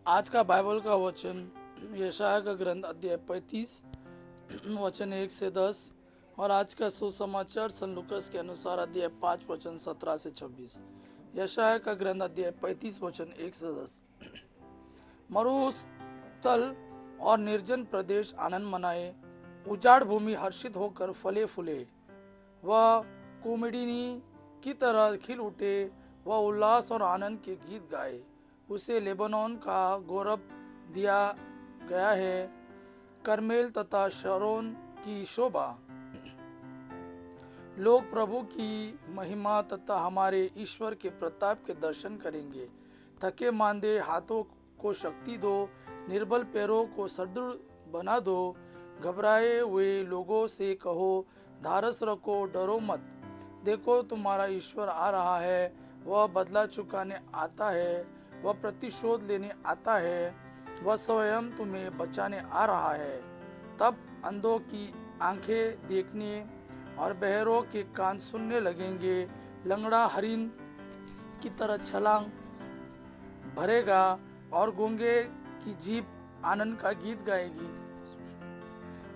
आज का बाइबल का वचन यशाया का ग्रंथ अध्याय 35 वचन 1 से 10। और आज का सुसमाचार सन लूकास के अनुसार अध्याय 5 वचन 17 से 26। यशाया का ग्रंथ अध्याय 35 वचन 1 से 10। मरुस्थल और निर्जन प्रदेश आनंद मनाए, उजाड़ भूमि हर्षित होकर फले फूले। वह कुमिडिनी की तरह खिल उठे, वह उल्लास और आनंद के गीत गाए। उसे लेबनोन का गौरव दिया गया है, करमेल तथा शरोन की शोभा। लोग प्रभु की महिमा तथा हमारे ईश्वर के प्रताप के दर्शन करेंगे। थके मांदे हाथों को शक्ति दो, निर्बल पैरों को सुदृढ़ बना दो। घबराए हुए लोगों से कहो, धारस रखो, डरो मत। देखो, तुम्हारा ईश्वर आ रहा है, वह बदला चुकाने आता है, वह प्रतिशोध लेने आता है, वह स्वयं तुम्हें बचाने आ रहा है। तब अंधों की आंखें देखने और बहरों के कान सुनने लगेंगे। लंगड़ा हरिन की तरह छलांग भरेगा और गूंगे की जीभ आनंद का गीत गाएगी।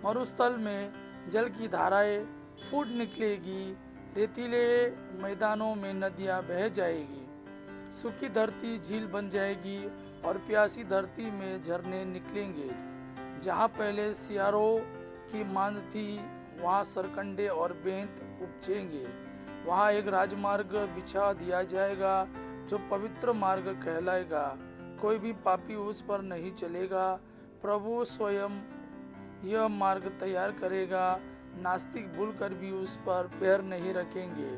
मरुस्थल में जल की धाराएं फूट निकलेगी, रेतीले मैदानों में नदियां बह जाएगी। सूखी धरती झील बन जाएगी और प्यासी धरती में झरने निकलेंगे। जहाँ पहले सियारों की मांद थी, वहाँ सरकंडे और बेंत उपजेंगे। वहाँ एक राजमार्ग बिछा दिया जाएगा जो पवित्र मार्ग कहलाएगा। कोई भी पापी उस पर नहीं चलेगा। प्रभु स्वयं यह मार्ग तैयार करेगा। नास्तिक भूलकर भी उस पर पैर नहीं रखेंगे।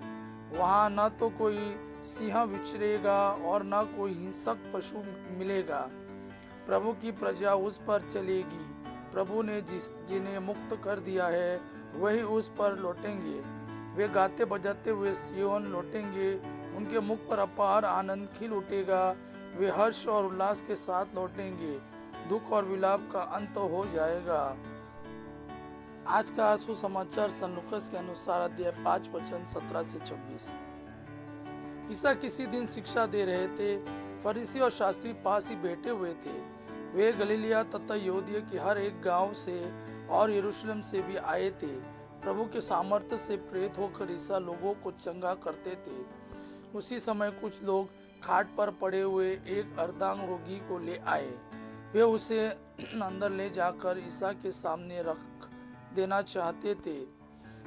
वहाँ न तो कोई सिंह विचरेगा और न कोई हिंसक पशु मिलेगा। प्रभु की प्रजा उस पर चलेगी। प्रभु ने जिन्हें मुक्त कर दिया है वही उस पर लौटेंगे। वे गाते बजाते हुए सियोन लौटेंगे। उनके मुख पर अपार आनंद खिल उठेगा। वे हर्ष और उल्लास के साथ लौटेंगे। दुख और विलाप का अंत हो जाएगा। आज का सुसमाचार सन लूकास के अनुसार अध्याय 5 वचन 17 से 26। ईसा किसी दिन शिक्षा दे रहे थे। फरीसी और शास्त्री पास ही बैठे हुए थे। वे गलीलिया तथा यहूदिया के हर एक गांव से और यरूशलेम से भी आए थे। प्रभु के सामर्थ्य से प्रेरित होकर ईसा लोगों को चंगा करते थे। उसी समय कुछ लोग खाट पर पड़े हुए एक अर्धांग रोगी को ले आए। वे उसे अंदर ले जाकर ईसा के सामने रख देना चाहते थे।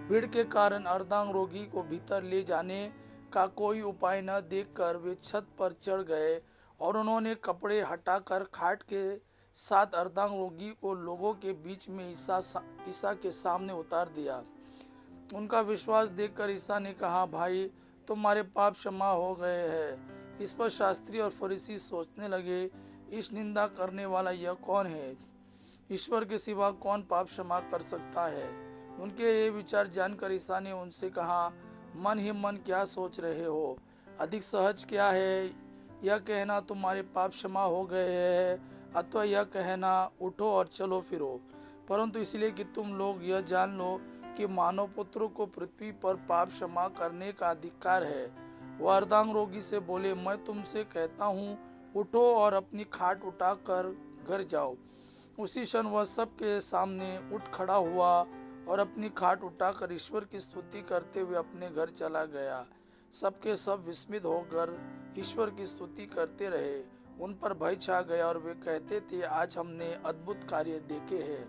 भीड़ के कारण अर्धांग रोगी को भीतर ले जाने का कोई उपाय न देखकर वे छत पर चढ़ गए और उन्होंने कपड़े हटाकर खाट के साथ अर्धांग रोगी को लोगों के बीच में ईसा के सामने उतार दिया। उनका विश्वास देखकर ईसा ने कहा, भाई, तुम्हारे पाप क्षमा हो गए हैं। इस पर शास्त्री और फरीसी सोचने लगे, इस निंदा करने वाला यह कौन है? ईश्वर के सिवा कौन पाप क्षमा कर सकता है? उनके ये विचार जानकर ईसा ने उनसे कहा, मन ही मन क्या सोच रहे हो? अधिक सहज क्या है, यह कहना तुम्हारे पाप क्षमा हो गए हैं, अथवा यह कहना उठो और चलो फिरो? परंतु इसलिए कि तुम लोग यह जान लो कि मानव पुत्र को पृथ्वी पर पाप क्षमा करने का अधिकार है। वह अर्धांग रोगी से बोले, मैं तुमसे कहता हूँ, उठो और अपनी खाट उठाकर घर जाओ। उसी क्षण वह सबके सामने उठ खड़ा हुआ और अपनी खाट उठाकर ईश्वर की स्तुति करते हुए अपने घर चला गया। सबके सब विस्मित होकर ईश्वर की स्तुति करते रहे। उन पर भय छा गया और वे कहते थे, आज हमने अद्भुत कार्य देखे हैं।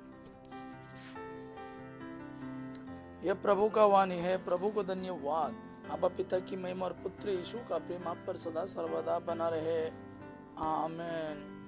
यह प्रभु का वाणी है। प्रभु को धन्यवाद। अब पिता की महिमा और पुत्र यीशु का प्रेम आप पर सदा सर्वदा बना रहे। आमीन।